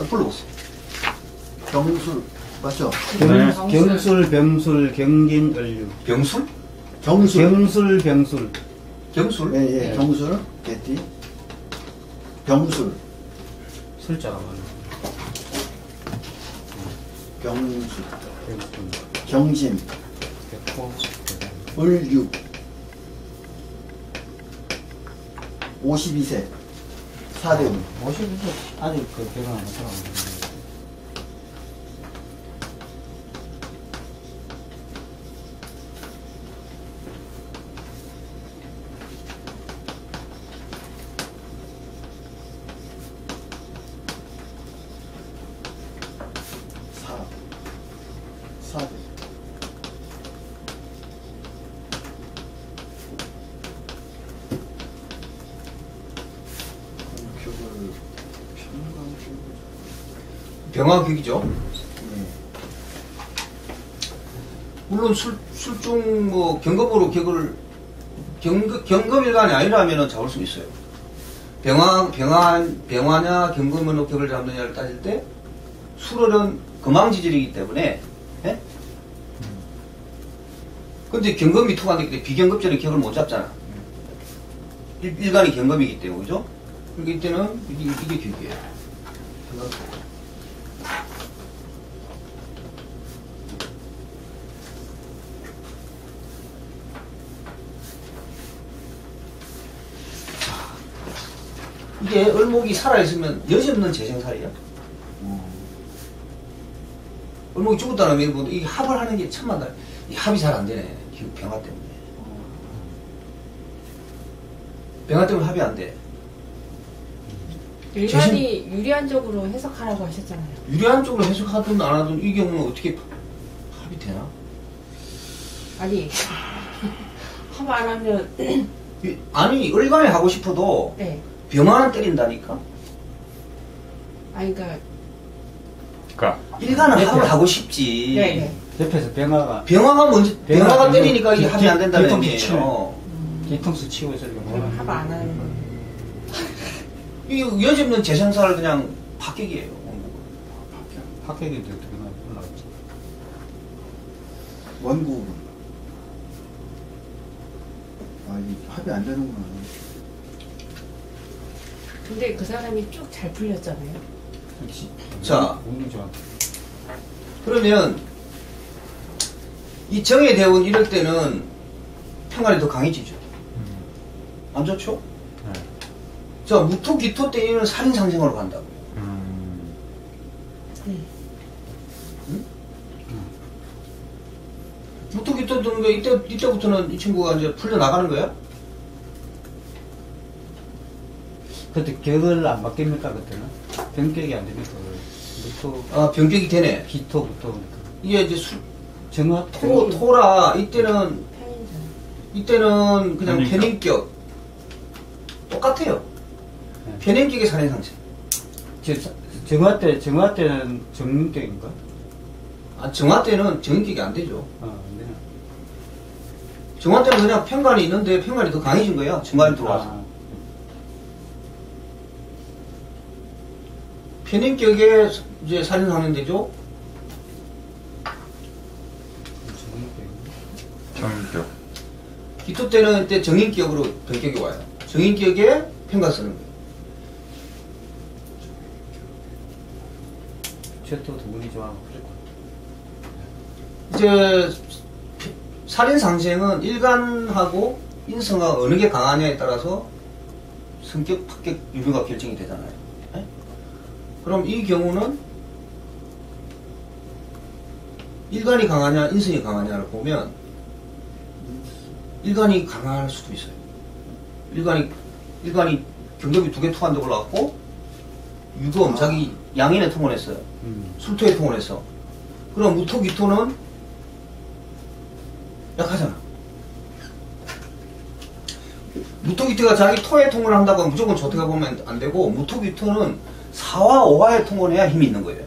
불러보세요. 경술 맞죠? 네. 경술, 병술, 경진, 을류. 병술? 경술. 경술, 병술. 경술? 예, 예. 네. 경술. 개띠. 병술. 술자가 많아. 경술. 병술. 경신. 백호. 을류. 52세. 4대운. 50에서 아직 그 결혼 안 했더라고. 병화격이죠. 네. 물론 술중 뭐 경금으로 격을 경금일간이 아니라면은 잡을 수 있어요. 병화냐 경금으로 격을 잡느냐를 따질 때 술은 금왕지질이기 때문에, 예? 근데 경금이 투과되기 때문에 비경금절의 격을 못 잡잖아. 일간이 경금이기 때문에, 그죠? 그러니까 이때는 이게 격이에요. 이게 을목이 살아있으면 여지없는 재생살이야. 을목이 죽었다는 의미는 이게 합을 하는 게 천만다. 이 합이 잘 안 되네. 병화 때문에. 병화 때문에 합이 안 돼. 일간이 유리한 쪽으로 해석하라고 하셨잖아요. 유리한 쪽으로 해석하든 안 하든 이 경우는 어떻게 합이 되나? 아니 합 안 하면 아니 을간에 하고 싶어도 네. 병화는 때린다니까. 아니 그러니까 일간은 네, 합을 네. 하고 싶지. 네. 옆에서 병화가 병화가 먼저 병화가 때리니까 이게 합이 안 된다는 뒤통수 치네. 의미예요. 뒤통수 치고 있어요. 그럼 합 안 하는 거. 이 여지없는 재생사를 그냥 합격이에요. 합격인데 어떻게 올라갔지? 원국은. 아, 이 합이 안 되는구나. 근데 그 사람이 쭉 잘 풀렸잖아요. 자. 운이 좋아. 그러면 이 정의 대원 이럴 때는 평간이 더 강해지죠. 안 좋죠? 네. 자, 무토 기토 때리는 살인 상생으로 간다고. 네. 무토 기토 드는 게 이때부터는 이 친구가 이제 풀려 나가는 거야? 그때 격을 안 바뀝니까 그때는? 병격이 안 됩니까? 무토, 아, 변격이 되네. 기토부터 이게 이제 정화 토라 이때는 편인전. 그냥 편인격 똑같아요. 네. 편인격의 살인 상생. 정화 때는 정격인가? 아, 정화 때는 정인격이 안 되죠. 안 되나? 정화 때는 그냥 평간이 있는데 평간이 더 강해진 거야. 정관이 들어와서. 편인격에 이제 살인 상생 되죠. 정격. 기토 때는 이때 정인격으로 변격이 와요. 정인격에 평가 쓰는 거예요. 저도 운이 좋아. 이제 살인 상생은 일간하고 인성과 어느 게 강하냐에 따라서 성격, 합격, 유무가 결정이 되잖아요. 네? 그럼 이 경우는 일간이 강하냐, 인성이 강하냐를 보면 일간이 강할 수도 있어요. 일간이 경ገብ이 2개 투한데 올라갔고 유검, 자기 양인에 통원했어요. 술토에 통원했어. 그럼 무토, 기토는 약하잖아. 무토, 기토가 자기 토에 통원을 한다고 하면 무조건 저택에 보면 안 되고, 무토, 기토는 4와 5화에 통원해야 힘이 있는 거예요.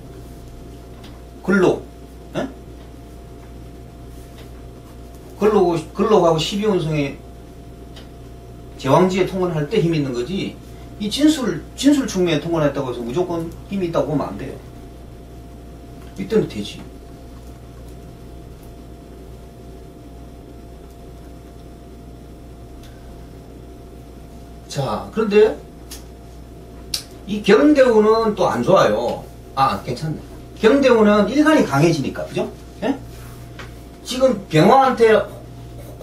근록, 에? 근록하고 12운성에 제왕지에 통원할 때 힘이 있는 거지, 이 진술 충매에 통과했다고 해서 무조건 힘이 있다고 보면 안 돼요. 이때는 되지. 자, 그런데 이 경대우는 또 안 좋아요. 아, 괜찮네. 경대우는 일간이 강해지니까, 그죠? 예? 지금 병화한테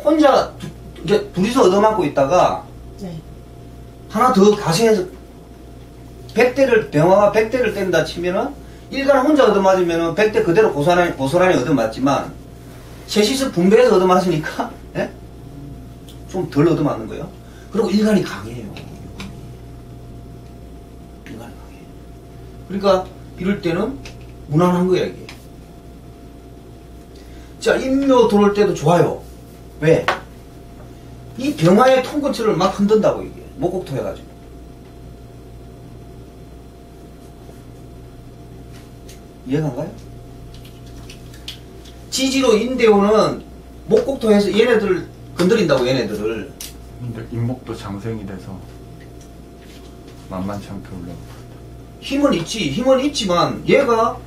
혼자 이제 둘이서 얻어맞고 있다가 네. 하나 더 가세해서 100대를 병화가 100대를 뗀다 치면은 일간 혼자 얻어맞으면은 100대 그대로 고스란히 얻어맞지만 셋이서 분배해서 얻어맞으니까 예? 좀 덜 얻어맞는 거예요. 그리고 일간이 강해요. 일간이 강해요. 그러니까 이럴 때는 무난한 거야 이게. 자, 인묘 들어올 때도 좋아요. 왜? 이 병화의 통근처를 막 흔든다고 이게 목곡토 해가지고. 이해가 안 가요? 지지로 인대오는 목곡토에서 얘네들을 건드린다고 얘네들을. 근데 인목도 장생이 돼서 만만치 않게 올라오고. 힘은 있지만 얘가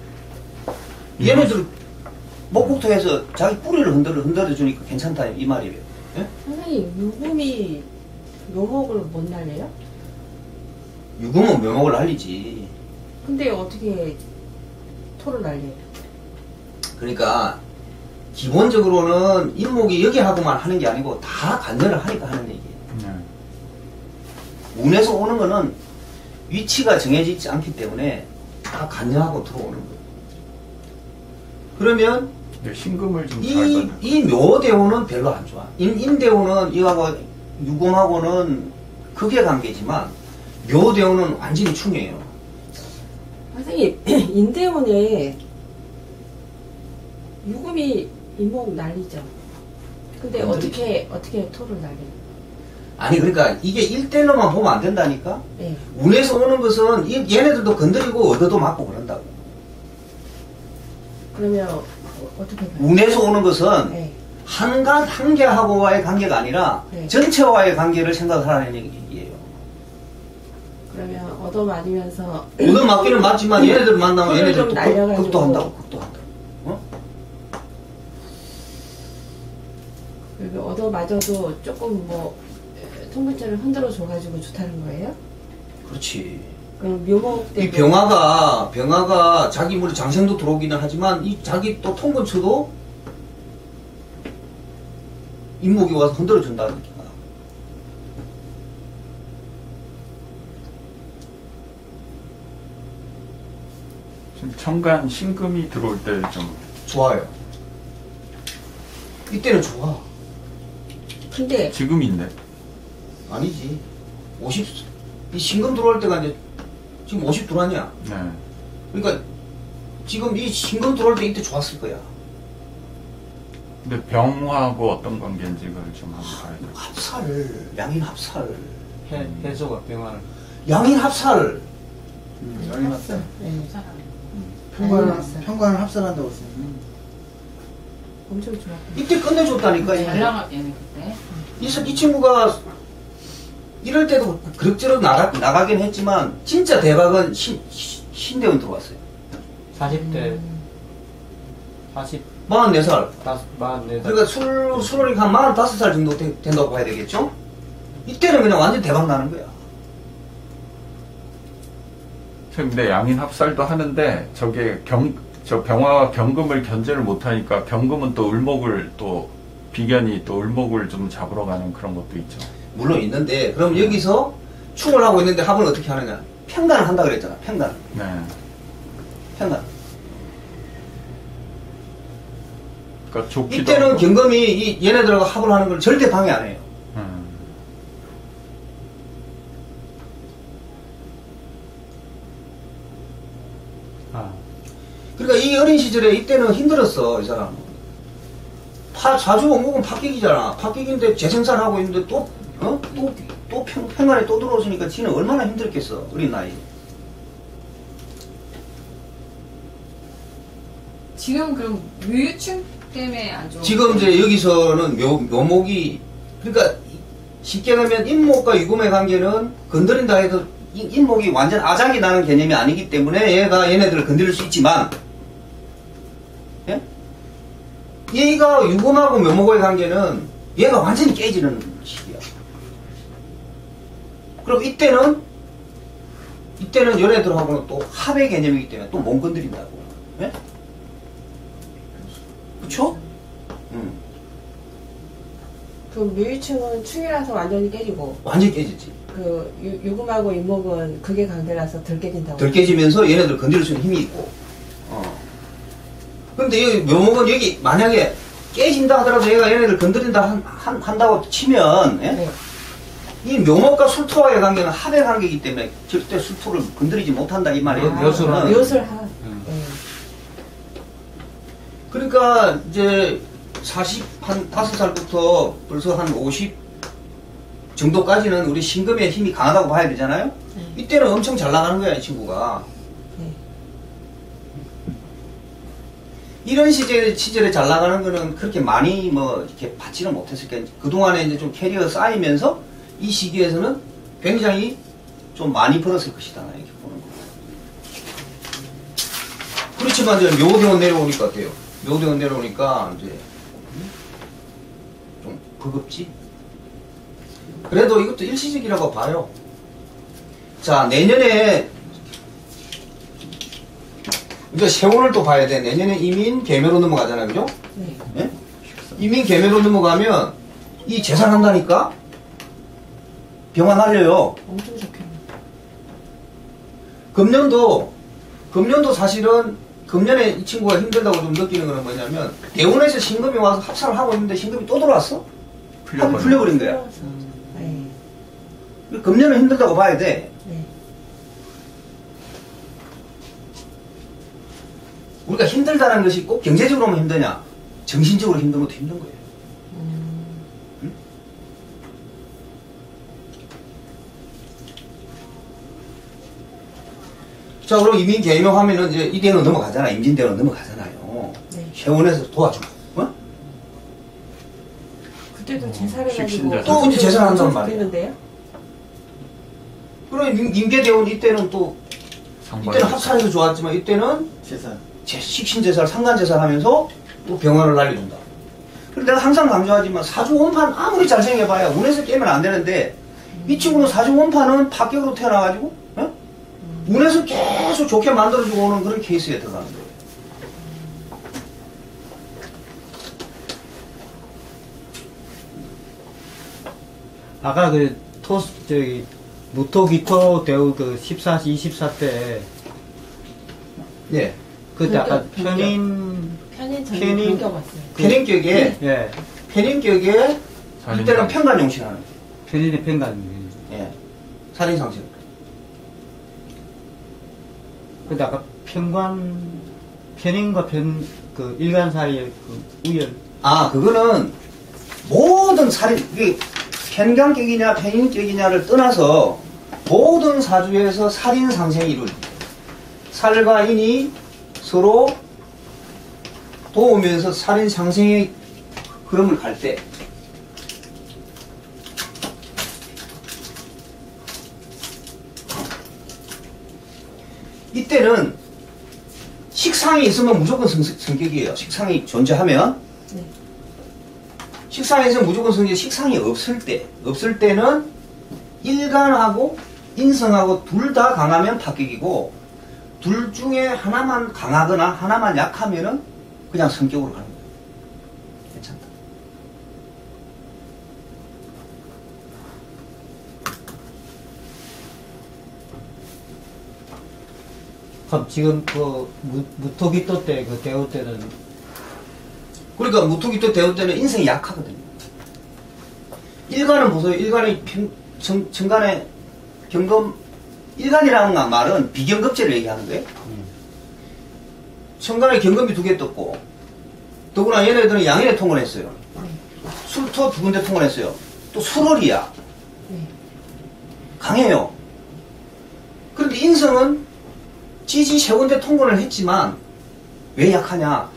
얘네들 목곡토에서 자기 뿌리를 흔들어주니까 괜찮다 이 말이에요. 예? 선생님, 유금이 묘목을 못 날려요? 유금은 묘목을 날리지. 근데 어떻게 토를 날려요? 그러니까 기본적으로는 인목이 여기하고만 하는 게 아니고 다 관여를 하니까 하는 얘기예요. 운에서 오는 거는 위치가 정해지지 않기 때문에 다 관여하고 들어오는 거예요. 그러면 근데 신금을 좀 잘 받는. 이 묘대우는 별로 안 좋아. 인대우는 이거하고 유금하고는 극의 관계지만 묘대우는 완전히 충이에요. 선생님, 인대원에 유금이 이목 날리죠. 근데 건드리죠. 어떻게 토를 날려요? 아니 그러니까 이게 일대일로만 보면 안 된다니까. 네. 운에서 오는 것은 얘네들도 건드리고 얻어도 맞고 그런다고. 그러면 어떻게 봐요? 운에서 오는 것은 네. 한 개하고와의 관계가 아니라 네. 전체와의 관계를 생각하라는 얘기예요. 그러면 얻어맞으면서 얻어 맞기는 맞지만 얘네들 만나면 토를 얘네들 좀 또 날려가지고. 극도한다고. 어? 그리고 얻어맞아도 조금 뭐 통근처를 흔들어 줘가지고 좋다는 거예요? 그렇지. 그럼 묘목 이 때문에 병화가 자기 물에 장생도 들어오기는 하지만 이 자기 또 통근처도 인목이 와서 흔들어 준다니까. 지금 천간 신금이 들어올 때 좀 좋아요. 이때는 좋아. 근데 지금인데. 아니지. 이 신금 들어올 때가 이제 지금 50 들어왔냐? 네. 그러니까 지금 이 신금 들어올 때 이때 좋았을 거야. 근데 병하고 어떤 관계인지 그걸 좀 한번 봐야 돼. 합살, 양인 합살, 해소가 병화를. 양인 합살. 양이 합살. 네. 평관을, 합살. 평관을 합살한다고 했어요. 엄청 좋아. 이때 끝내줬다니까. 네. 잘 나갔겠네 그때. 이 친구가 이럴 때도 그럭저럭 나가긴 했지만 진짜 대박은 신대원 들어왔어요. 40대 40 44살. 44. 그러니까 술이 한 45살 정도 된다고 봐야 되겠죠? 이때는 그냥 완전 대박 나는 거야. 근데 양인 합살도 하는데 저게 저 병화와 경금을 견제를 못하니까 경금은 또 을목을 또 비견이 또 을목을 좀 잡으러 가는 그런 것도 있죠. 물론 있는데 그럼 여기서 충을 하고 있는데 합은 어떻게 하느냐? 평단을 한다 그랬잖아. 평단. 네. 평단. 그러니까 좋기도 이때는 하고. 경금이 얘네들하고 합을 하는 걸 절대 방해 안 해요. 아, 그러니까 이 어린 시절에 이때는 힘들었어, 이 사람은. 사주 원국은 파격이잖아. 파격인데 재생산하고 있는데 또 평안에 또 들어오시니까 지는 얼마나 힘들겠어, 어린 나이. 지금 그럼 묘유충 때문에 안 좋은 지금 이제 여기서는 묘목이, 그러니까 쉽게 가면 인목과 유금의 관계는 건드린다 해도 인목이 완전 아작이 나는 개념이 아니기 때문에 얘가 얘네들을 건드릴 수 있지만, 예? 얘가 유금하고 묘목의 관계는 얘가 완전히 깨지는 시기야. 그럼 이때는 얘네들하고는 또 합의 개념이기 때문에 또 못 건드린다고. 예? 그쵸? 그 묘유충은 충이라서 완전히 깨지고 완전히 깨지지. 그 유금하고 인목은 극의 강대라서 덜 깨진다고. 덜 깨지면서 얘네들 건드릴 수 있는 힘이 있고. 근데 이 묘목은 여기 만약에 깨진다 하더라도 얘가 얘네들 건드린다 한다고 치면, 예? 네. 이 묘목과 술토와의 관계는 합의 관계이기 때문에 절대 술토를 건드리지 못한다 이 말이에요. 묘술은. 묘술 하. 네. 그러니까 이제 45살부터 벌써 한 50 정도까지는 우리 신금의 힘이 강하다고 봐야 되잖아요. 네. 이때는 엄청 잘 나가는 거야 이 친구가. 네. 이런 시절에 잘 나가는 거는 그렇게 많이 뭐 이렇게 받지는 못했을 거예요. 그동안에 이제 좀 캐리어가 쌓이면서 이 시기에서는 굉장히 좀 많이 벌었을 것이다 이렇게 보는 거예요. 그렇지만 이제 묘대원 내려오니까 어때요? 묘대원 내려오니까 이제 좀 버겁지? 그래도 이것도 일시적이라고 봐요. 자, 내년에 이제 세월을 또 봐야 돼. 내년에 이민 개묘로 넘어가잖아요. 그죠? 네. 예? 이민 개묘로 넘어가면 이 재산한다니까? 병화 날려요. 엄청 좋겠네. 금년도 사실은 금년에 이 친구가 힘들다고 좀 느끼는 거는 뭐냐면 대원에서 신금이 와서 합사를 하고 있는데 신금이 또 들어왔어? 한번 풀려버린 거야. 네. 금년은 힘들다고 봐야 돼. 네. 우리가 힘들다는 것이 꼭 경제적으로만 힘드냐? 정신적으로 힘든 것도 힘든 거예요. 응? 자, 그럼 이민 개명 하면은 이제 이대로 넘어가잖아. 임진대로 넘어가잖아요. 네. 세원에서 도와주고. 어? 그때도 제사를 식신자. 가지고 또 이제 제사를 한단 말이야. 좋겠는데요? 그럼 임계대원 이때는 또 이때는 합산해서 좋았지만 이때는 재산. 식신제사를 상간제사를 하면서 또 병원을 날려준다. 그래서 내가 항상 강조하지만 사주원판 아무리 잘생겨봐야 운에서 깨면 안 되는데 이 친구는 사주원판은 파격으로 태어나가지고 어? 운에서 계속 좋게 만들어주고 오는 그런 케이스에 들어가는 거예요. 아까 그 무토기토 대우 그 14, 24 때, 예. 그때 아까 변경. 편인 전에 편인. 변경 왔어요. 편인격에 예, 이때는 살인상. 편간용신하는 거예요. 편인의 편간. 예. 살인상식. 근데 아까 편인과 그 일간 사이의 그 우열. 아, 그거는 모든 살인, 이게 편간격이냐 편인격이냐를 떠나서 모든 사주에서 살인상생이 이루어집니다. 살과 인이 서로 도우면서 살인상생의 흐름을 갈 때 이때는 식상이 있으면 무조건 성격이에요. 식상이 존재하면 네. 식상에서 무조건 성격, 식상이 없을 때는 일간하고 인성하고 둘 다 강하면 파격이고 둘 중에 하나만 강하거나 하나만 약하면은 그냥 성격으로 가는 거예요. 괜찮다. 그럼 지금 그 무토기토 때 그 대우 때는 그러니까 무토기토 대우 때는 인성이 약하거든요. 일간은 보세요. 일간의 정간의 경금, 일간이라는 말은 비경급제를 얘기하는 거예요. 천간에 경금이 2개 떴고, 더구나 얘네들은 양인에 통원했어요. 술토 2군데 통원했어요. 또 수월이야. 네. 강해요. 그런데 인성은 찌지 3군데 통원을 했지만, 왜 약하냐?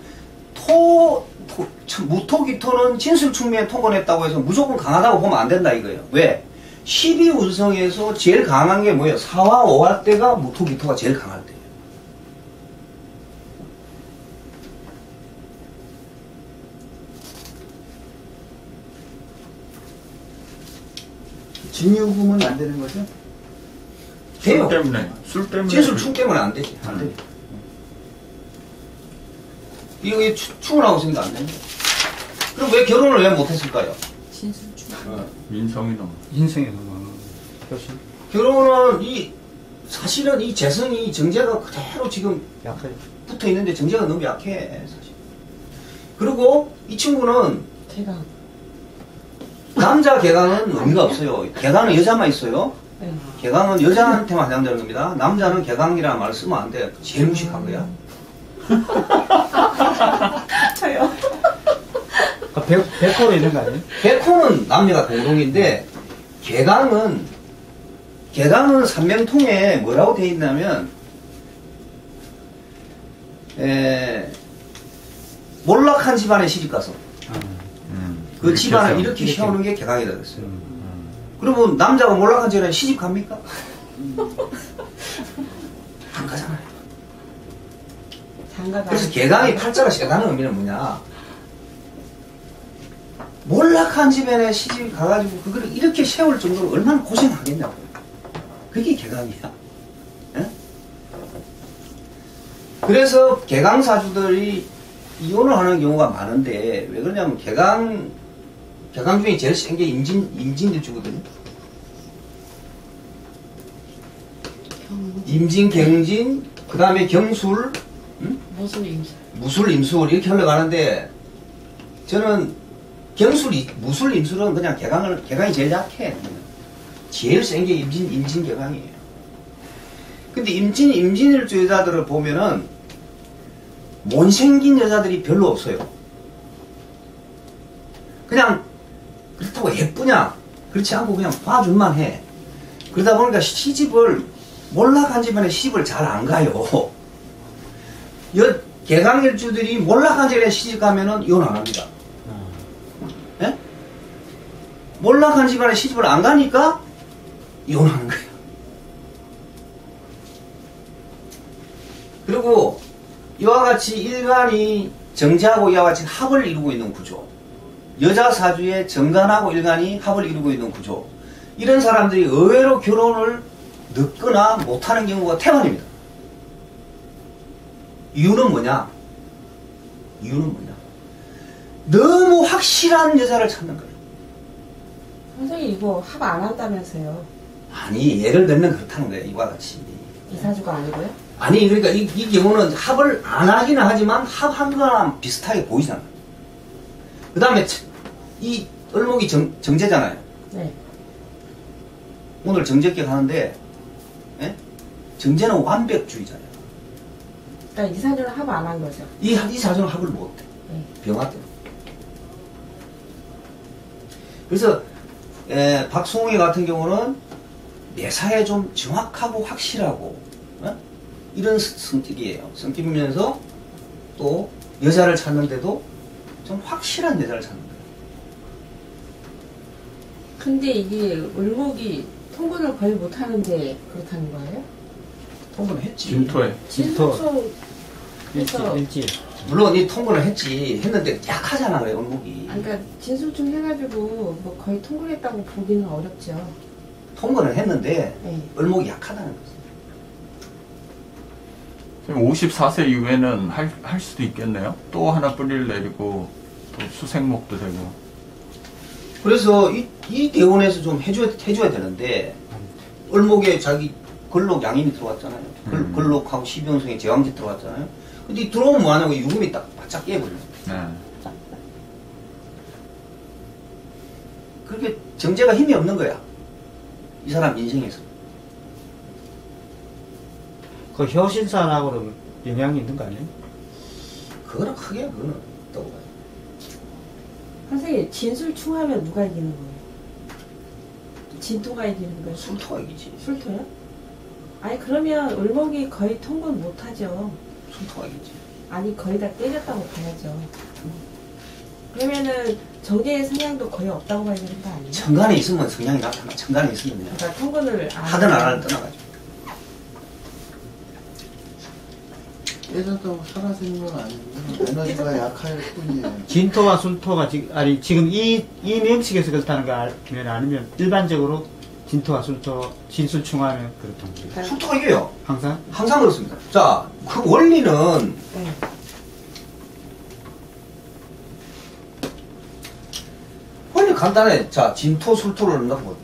무토기토는 진술충미에 통원했다고 해서 무조건 강하다고 보면 안 된다 이거예요. 왜? 12운성에서 제일 강한 게 뭐예요? 4화, 5화 때가 무토기토가 제일 강할 때예요. 진유금은 안 되는 거죠? 돼요. 술 때문에. 진술충 때문에 안 되지. 안 돼. 이거 충을 하고 있으니까 안 되는데. 그럼 왜 결혼을 왜 못했을까요? 진술충. 인성이 너무. 인생에 너무 훨씬 결혼은 사실은 이 재성이 정제가 그대로 지금 약해. 붙어 있는데 정제가 너무 약해, 사실. 그리고 이 친구는 개강. 남자 개강은 의미가 없어요. 개강은 여자만 있어요. 네. 개강은 여자한테만 해당되는 겁니다. 남자는 개강이라는 말을 쓰면 안 돼. 제일 무식한 거야. 저요. 그 100% 있는 거 아니에요? 백호는 남녀가 공동인데 개강은 삼명통에 뭐라고 돼 있냐면 몰락한 집안에 시집가서 그 집안을 이렇게 세우는 게 개강이다 그랬어요. 그러면 남자가 몰락한 집안에 시집 갑니까? 안 가잖아요. 장가가. 그래서 개강이 팔자가 세다는 의미는 뭐냐? 몰락한 집안에 시집 가가지고 그걸 이렇게 세울 정도로 얼마나 고생하겠냐고. 그게 개강이야. 예? 그래서 개강사주들이 이혼을 하는 경우가 많은데 왜 그러냐면 개강 중에 제일 센 게 임진일주거든요. 임진, 경진, 그 다음에 경술, 무술 임술. 무술, 임술 이렇게 흘러가는데 저는 무술, 임술은 그냥 개강이 제일 약해. 제일 센 게 임진, 개강이에요. 근데 임진일주 여자들을 보면은 못생긴 여자들이 별로 없어요. 그냥 그렇다고 예쁘냐? 그렇지 않고 그냥 봐줄만 해. 그러다 보니까 몰락한 집안에 시집을 잘 안 가요. 개강일주들이 몰락한 집안에 시집 가면은 이혼 안 합니다. 예? 몰락한 집안에 시집을 안 가니까 이혼하는 거예요. 그리고 이와 같이 일간이 정제하고 이와 같이 합을 이루고 있는 구조, 여자 사주의 정간하고 일간이 합을 이루고 있는 구조, 이런 사람들이 의외로 결혼을 늦거나 못하는 경우가 태반입니다. 이유는 뭐냐? 너무 확실한 여자를 찾는 거예요. 선생님 이거 합 안 한다면서요. 아니, 예를 들면 그렇다는 거예요. 이와 같이. 이사주가 아니고요? 아니, 그러니까 이 경우는 합을 안 하기는 하지만 합한 거랑 비슷하게 보이잖아. 그 다음에 이 을목이 정제잖아요. 네. 오늘 정제격 하는데, 예? 정제는 완벽주의잖아요. 그러니까 이사주는 합 안 한 거죠. 이 사주는 합을 못해. 네. 병화 때문에. 그래서 박승웅이 같은 경우는 매사에 좀 정확하고 확실하고 이런 성격이에요. 성격이면서 또 여자를 찾는데도 좀 확실한 여자를 찾는 거예요. 근데 이게 을목이 통근을 거의 못 하는데 그렇다는 거예요? 통근을 했지. 진토에. 진술충 해서 일지. 물론 이 통근을 했는데 약하잖아, 그래, 을목이. 그러니까 진술충 해가지고 뭐 거의 통근했다고 보기는 어렵죠. 통근을 했는데 네. 을목이 약하다는 거지. 54세 이후에는 할 수도 있겠네요. 또 하나 뿌리를 내리고 또 수생목도 되고. 그래서 이 대원에서 좀 해줘야 되는데 을목에 자기 걸록 양인이 들어왔잖아요. 걸록하고 12연성에 제왕지 들어왔잖아요. 근데 들어오면 뭐하냐고 유금이 딱 바짝 깨버려요. 네. 그렇게 정제가 힘이 없는 거야. 이 사람 인생에서. 그 효신산하고는 영향이 있는 거 아니에요? 그거는 크게 그거는 없다고 봐요. 선생님 진술충 하면 누가 이기는 거예요? 진토가 이기는 거예요? 술토가 이기지. 술토요? 아니 그러면 을목이 거의 통근 못하죠. 술토가 이기지. 아니 거의 다 때렸다고 봐야죠. 그러면은 적의 성향도 거의 없다고 봐야 되는 거 아니에요? 천간에 있으면 성향이 나타나. 천간에 있으면 그냥 그러니까 통근을 하든 안 하든 떠나가지고. 깨졌다고 사라지는 건 아니고 에너지가 약할 뿐이에요. 진토와 술토가 지금 이 명식에서 그렇다는 거 아니면 일반적으로 진토와 술토, 진술충하면 그렇다는 거예요. 술토가 이겨요. 항상? 항상 그렇습니다. 자, 그 원리는 네. 원리 간단해. 자, 진토, 술토를 넣고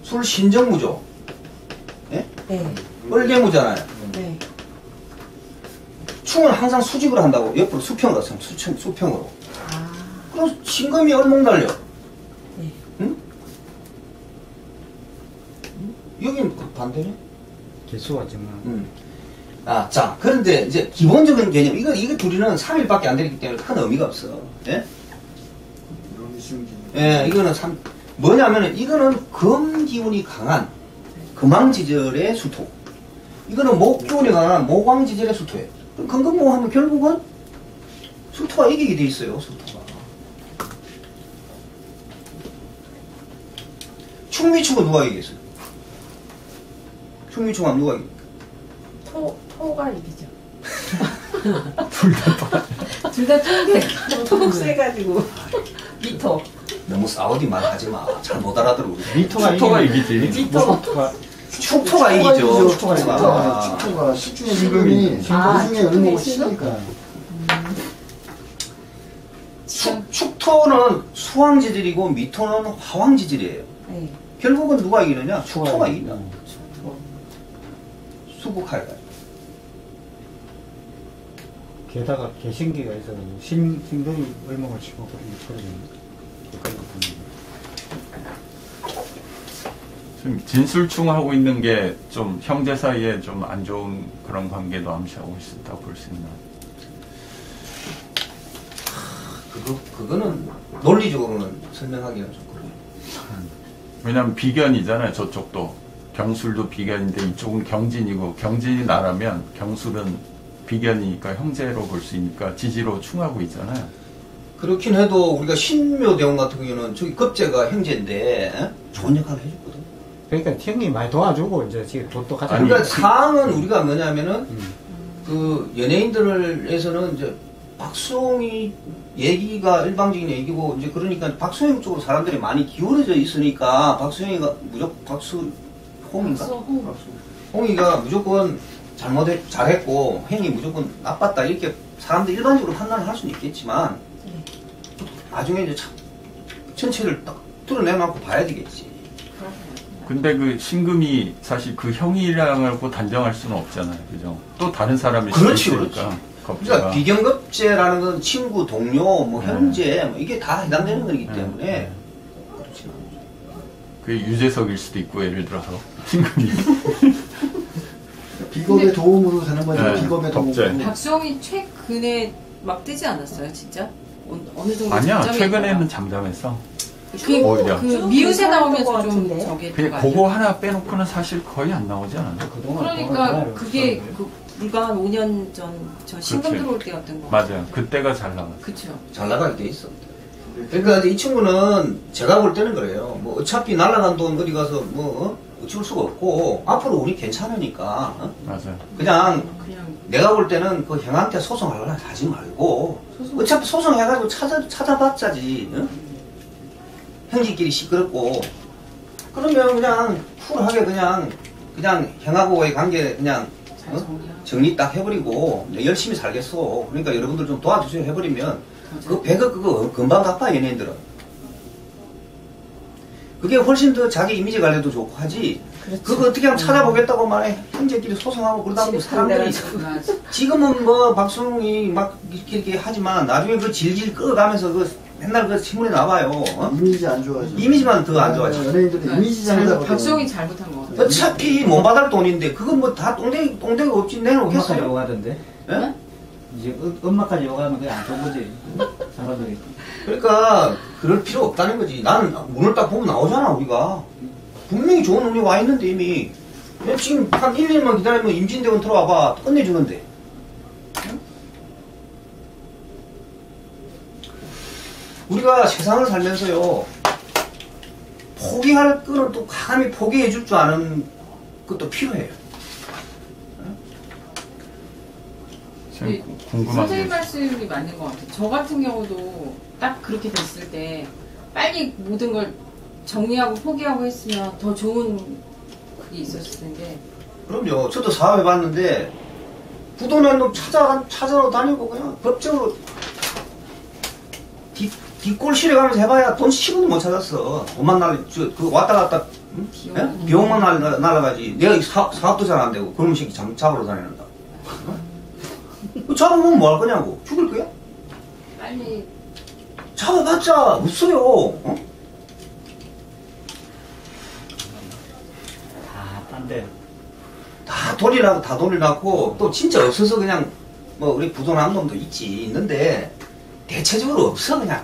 술 신정무죠. 예? 네. 을개무잖아요. 네. 충은 항상 수직으로 한다고. 옆으로 수평으로 하세요. 수평으로. 아. 그럼 신금이 얼목 날려. 네. 응? 여기는 그 반대네? 개수가 정말. 아, 자, 그런데 이제 기본적인 개념, 이거 둘이는 3일밖에 안 되기 때문에 큰 의미가 없어. 예? 너무 쉬운 예, 이거는 뭐냐면은, 이거는 금 기운이 강한 금왕지절의 수토. 이거는 목 기운이 강한 목왕지절의 수토예요. 그럼 금금목 하면 결국은 수토가 이기게 돼 있어요, 수토가. 충미충은 누가 이기겠어요? 충미충 하면 누가 이깁니까? 토가 이기죠. 둘 다 통대. 토 세가지고. 미토. 너무 싸우디 말하지 마. 잘 못 알아들어, 우리. 수토가 이기지. 미토. 축토가 이기죠. 축토가. 축토가 시중에 신금이 신중에 을목을 치니까. 축토는 수왕지질이고 미토는 화왕지질이에요. 네. 결국은 누가 이기느냐? 축토가 이긴다. 축토. 수국하기가. 게다가 개신기가 있어서 신금이 을목을 치고 그러거든요. 지금 진술충하고 있는 게 좀 형제 사이에 좀 안 좋은 그런 관계도 암시하고 있다 볼 수 있나? 그거는 논리적으로는 설명하기가 좀 그래요. 왜냐면 비견이잖아요. 저쪽도 경술도 비견인데 이쪽은 경진이고 경진이 나라면 경술은 비견이니까 형제로 볼 수 있으니까 지지로 충하고 있잖아요. 그렇긴 해도 우리가 신묘대원 같은 경우는 저기 급제가 형제인데 좋은 역할을 해줬거든. 그러니까 형이 많이 도와주고 이제 지금 돈도 가져. 아니, 그러니까 상은 우리가 뭐냐면은 그 연예인들에서는 이제 박수홍이 얘기가 일방적인 얘기고 이제 그러니까 박수홍 쪽으로 사람들이 많이 기울어져 있으니까 박수홍이가 무조건 박수홍인가? 홍이가 무조건 잘했고 행이 무조건 나빴다 이렇게 사람들이 일반적으로 판단을 할 수는 있겠지만 나중에 이제 전체를 딱 뚫어내놓고 봐야 되겠지. 근데 그 신금이 사실 그 형이라고 단정할 수는 없잖아요. 그죠? 또 다른 사람일 수도 그렇지, 있으니까. 그러니까 비견급제라는 건 친구, 동료, 뭐 형제 뭐 이게 다 해당되는 거기 때문에 그렇지. 그게 유재석일 수도 있고 예를 들어서 신금이 비겁의 도움으로 되는 거죠. 네, 비겁의 겁제. 도움으로. 박수홍이 최근에 막 뜨지 않았어요, 진짜? 어느 정도 아니야 잠잠해 최근에는 있다가. 잠잠했어. 그, 오히려. 그 미우새 나오면서 것 좀 같은데? 저게 그냥 들어가요. 그거 하나 빼놓고는 사실 거의 안 나오지 않았나? 그러니까 그게 그 불과 한 5년 전 저 신금 그렇지. 들어올 때였던 거 맞아요. 그때가 잘 나왔어. 그쵸. 잘 나가게 돼 있어. 그러니까 이 친구는 제가 볼 때는 그래요. 뭐 어차피 날라간 돈 어디 가서 뭐 어쩔 수가 없고 앞으로 우리 괜찮으니까 맞아요. 그냥 그냥 내가 볼 때는 그 형한테 소송하려고 하지 말고 어차피 소송해가지고 찾아봤자지. 형제끼리 시끄럽고 그러면 그냥 쿨하게 그냥 형하고의 관계 그냥 잘 정리하고. 정리 딱 해버리고 열심히 살겠어. 그러니까 여러분들 좀 도와주세요 해버리면 그 100억 그거 금방 갚아 연예인들은. 그게 훨씬 더 자기 이미지 관리도 좋고 하지. 그렇죠. 그거 어떻게 하면 찾아보겠다고 말해. 형제끼리 소송하고 그러다 보면 사람들이 맞아. 지금은 뭐 박수홍이 막 이렇게 하지만 나중에 그 질질 끌어가면서 그 맨날 그 신문에 나와요. 이미지 안 좋아져. 이미지만 더 안 좋아져. 연예인들이 이미지 장사거든. 박수홍이 잘못한 거 같아. 어차피 못 받을 돈인데 그건 뭐 다 똥대가 없지 엄마까지 내놓겠어요. 욕하던데. 예? 이제 엄마까지 욕하면 그게 안 좋은 거지. 사람들이. 그러니까 그럴 필요 없다는 거지. 나는 문을 딱 보면 나오잖아 우리가. 분명히 좋은 운이 와 있는데 이미. 지금 한 1, 2년만 기다리면 임진대원 들어와봐 끝내주는데. 우리가 세상을 살면서요, 포기할 거는 또 강함이 포기해 줄 줄 아는 것도 필요해요. 지금 궁금한 선생님 게 말씀이 맞는 것 같아요. 저 같은 경우도 딱 그렇게 됐을 때 빨리 모든 걸 정리하고 포기하고 했으면 더 좋은 그게 있었을 텐데. 그럼요. 저도 사업해봤는데 부도난 놈 찾아러 다니고 그냥 법적으로 뒷골실에 가면서 해봐야 돈 10원도 못 찾았어. 돈만 그 왔다 갔다 응? 비용만 날아가지. 내가 사업도 잘 안 되고 그놈 새끼 잡으러 다니는다. 잡으면 뭐 할 거냐고. 죽을 거야? 빨리 잡아봤자 없어요. 어? 딴 데. 다 돈이 나고 또 진짜 없어서 그냥 뭐 우리 부도난 놈도 있는데 대체적으로 없어 그냥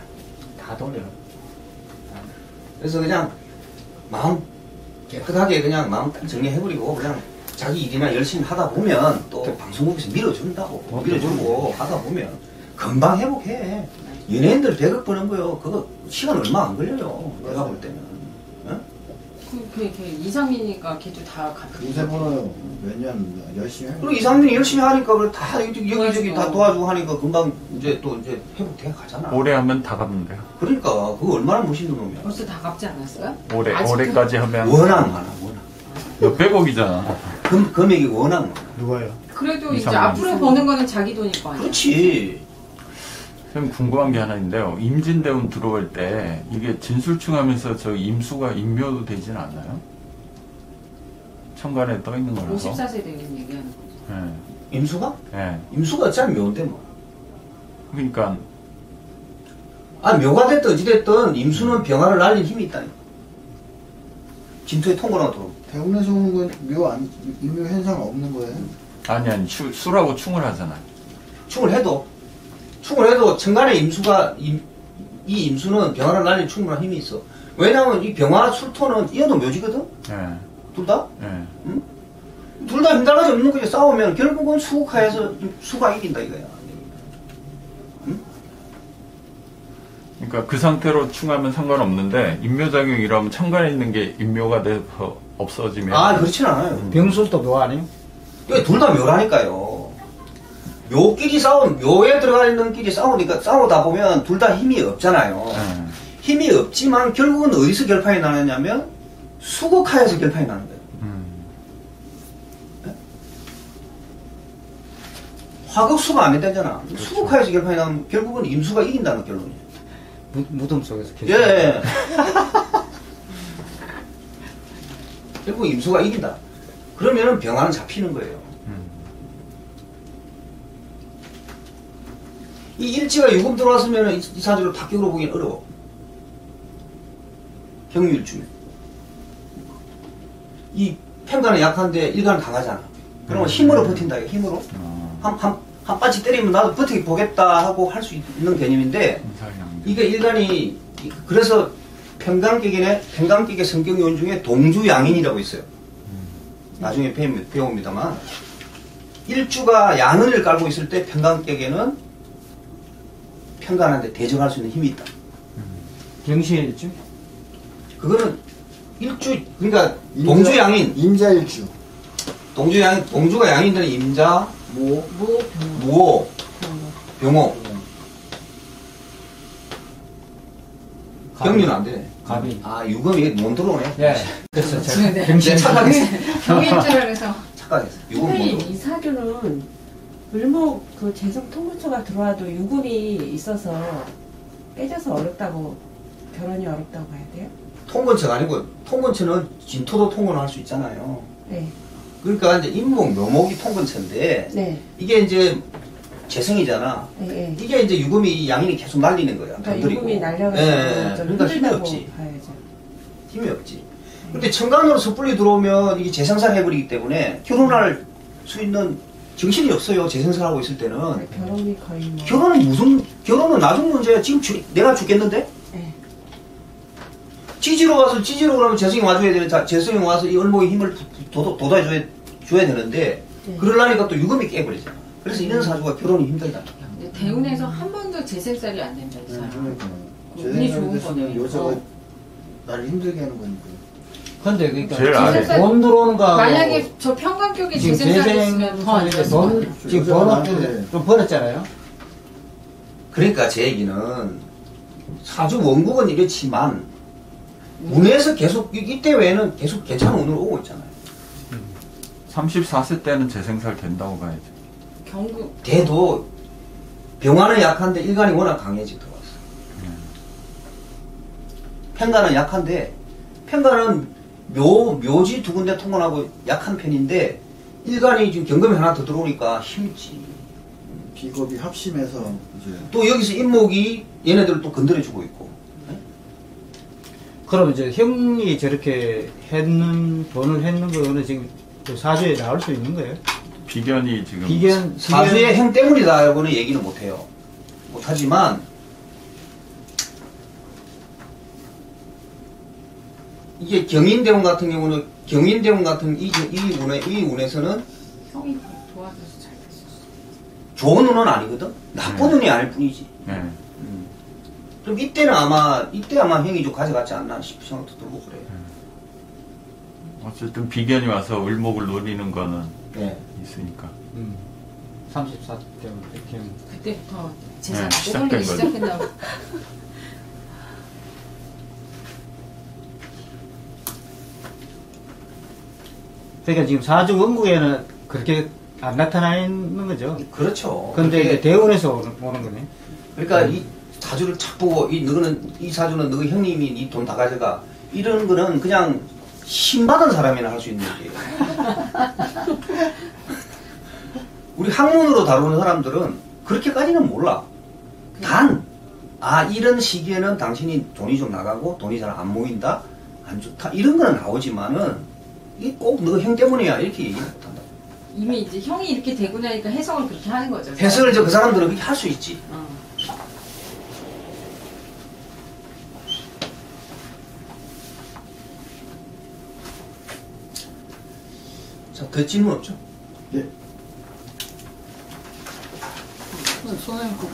다 돌려. 그래서 그냥 마음 깨끗하게 그냥 마음 딱 정리해버리고 그냥 자기 일이나 열심히 하다 보면 또 방송국에서 밀어준다고 밀어주고 하다 보면 금방 회복해. 연예인들 100억 버는 거요. 그거 시간 얼마 안 걸려요. 내가 볼 때는. 어? 그 이상민이니까 걔도 다 갚고. 요새 번호 몇년 열심히 해. 그리고 이상민이 열심히 하니까 그래 다 여기저기 다 도와주고 하니까 금방 이제 또 이제 회복돼 가잖아. 오래 하면 다 갚는 데요. 그러니까 그거 얼마나 멋있는 놈이야. 벌써 다 갚지 않았어요? 올해까지 하면 워낙 많아. 몇백억이잖아. 금액이 워낙 많아. 누가요? 그래도 이제 이상민. 앞으로 버는 거는 자기 돈일 거 아니에요? 그렇지. 선생님 궁금한 게 하나 있는데요. 임진대운 들어올 때 이게 진술충하면서 저 임수가 임묘도 되진 않나요? 천간에 떠 있는 거라서. 54세 되는 얘기하는 거죠. 예. 임수가? 예. 임수가 어차피 묘인데 뭐. 그러니까 묘가 됐든 어찌됐든 임수는 병화를 날린 힘이 있다니까. 진토에 통과나 들어. 대운에서 오는 건 임묘 현상 없는 거예요? 아니 수라고 충을 하잖아요. 충을 해도 천간에 임수가 이 임수는 병화를 날린 충분한 힘이 있어. 왜냐하면 이 병화 술토는 이어도 묘지거든. 예. 둘 다. 예. 둘 다 힘달라지 없는 거에 싸우면 결국은 수국하에서 수가 이긴다 이거야. 응? 그러니까 그 상태로 충하면 상관없는데 임묘작용이라면 천간에 있는 게 임묘가 돼서 없어지면 그렇진 않아요. 병술도 묘 아니에요? 둘 다 묘라니까요. 묘에 들어가 있는 끼리 싸우다 보면 둘 다 힘이 없잖아요. 예. 힘이 없지만 결국은 어디서 결판이 나느냐면 수국하에서 결판이 나는 거예요. 화극수가 안 된다잖아. 그렇죠. 수국하에서 결판이 나면 결국은 임수가 이긴다는 결론이에요. 무덤 속에서 예. 결국 임수가 이긴다. 그러면은 병화는 잡히는 거예요. 이 일지가 유금 들어왔으면 이 사주를 박격으로 보기는 어려워. 경유일주면. 이 편간은 약한데 일간은 강하잖아. 그러면 힘으로 버틴다, 이거 힘으로. 한 빠치 때리면 나도 버티기 보겠다 하고 할 수 있는 개념인데, 이게 일간이, 그래서 편간격의 성격요인 중에 동주양인이라고 있어요. 나중에 배웁니다만. 일주가 양은을 깔고 있을 때 편간격에는 편간한테 대적할 수 있는 힘이 있다. 병시일주? 그거는 일주, 그러니까 동주양인. 임자일주. 동주가 양인들은 임자, 무호, 병호. 경륜은 안 되네. 갑이. 유금이 못 들어오네. 예. 그래서 제가 네. 병신 착각했어. 경일줄 알아서. 착각했어. 유금 못 선생님, 들어. 이 사주는 을목 그 재성 통근처가 들어와도 유금이 있어서 깨져서 어렵다고, 결혼이 어렵다고 봐야 돼요? 통근처가 아니고, 통근처는 진토도 통근할 수 있잖아요. 네. 그러니까 이제 인목, 묘목이 통근처인데, 네. 이게 이제 재성이잖아. 네. 네. 이게 이제 유금이 양인이 계속 날리는 거야. 그러니까 던드리고. 유금이 날려가지고 예, 좀 그러니까 힘이 힘들다고 없지. 봐야죠. 힘이 없지. 근데 천간으로 섣불리 들어오면 이게 재생살 해버리기 때문에 결혼할 수 있는 정신이 없어요. 재생살 하고 있을 때는. 결혼이 거의 뭐. 결혼은 나중 문제야. 지금 내가 죽겠는데? 네. 지지로 그러면 재성이 와줘야 되는, 재성이 와서 이 을목의 힘을 돋아줘야 되는데, 네. 그러려니까 또 유금이 깨버리잖아. 그래서 이런 사주가 결혼이 힘들다. 근데 대운에서 한 번도 재생살이 안 된다, 이 사람. 제 운이 좋은 생각에서는 거네. 여자가 나를 힘들게 하는 거니까. 근데 그러니까 제일 아래. 돈 들어오는 거하고 만약에 저 평강격이 지금 재생산됐으면 더 안 재생 좋았을 것 돈 같아요. 지금 여자가 번호 나한테 좀 벌었잖아요. 그러니까 제 얘기는 사주 원국은 이렇지만 운에서 계속 이때 외에는 계속 괜찮은 운으로 오고 있잖아요. 34세 때는 재생살 된다고 봐야죠. 경구 돼도 병화는 약한데 일간이 워낙 강해지 들어왔어. 편간은 약한데 편간은 묘지 두 군데 통관하고 약한 편인데 일간이 지금 경금이 하나 더 들어오니까 힘있지. 비겁이 합심해서 이제 또 여기서 인목이 얘네들을 또 건드려주고 있고. 그럼 이제 형이 저렇게 돈을 했는 거는 지금 그 사주에 나올 수 있는 거예요? 비견이 지금 비견, 사주의 행 때문이다라고는 얘기는 못해요. 못하지만 이게 경인대원 같은 경우는 경인대원 같은 이 운에서는 형이 도와줘서 잘 됐어. 좋은 운은 아니거든. 나쁜 운이 아닐 뿐이지. 네. 그럼 이때 아마 형이 좀 가져갔지 않나 싶은 생각도 들고 그래요. 어쨌든 비견이 와서 을목을 노리는 거는 네. 있으니까. 34 때문에 이렇게 그때부터 재산 네, 시작된 오분이 거죠. 시작된다고. 그러니까 지금 사주 원국에는 그렇게 안 나타나 있는 거죠. 그렇죠. 근데 그게- 이제 대운에서 오는 거네. 그러니까 이 사주를 착 보고 이 사주는 너 형님이 이 돈 다 가져가 이런 거는 그냥 힘 받은 사람이나 할 수 있는 얘기예요. 우리 학문으로 다루는 사람들은 그렇게까지는 몰라. 이런 시기에는 당신이 돈이 좀 나가고 돈이 잘 안 모인다, 안 좋다 이런 거는 나오지만은 이게 꼭 너 형 때문이야 이렇게 얘기 못한다. 이미 이제 형이 이렇게 되고 나니까 해석을 그렇게 하는 거죠. 해석을 그 사람들은 그렇게 할 수 있지. 어. 자, 더 질문 없죠? 네. 선생님 그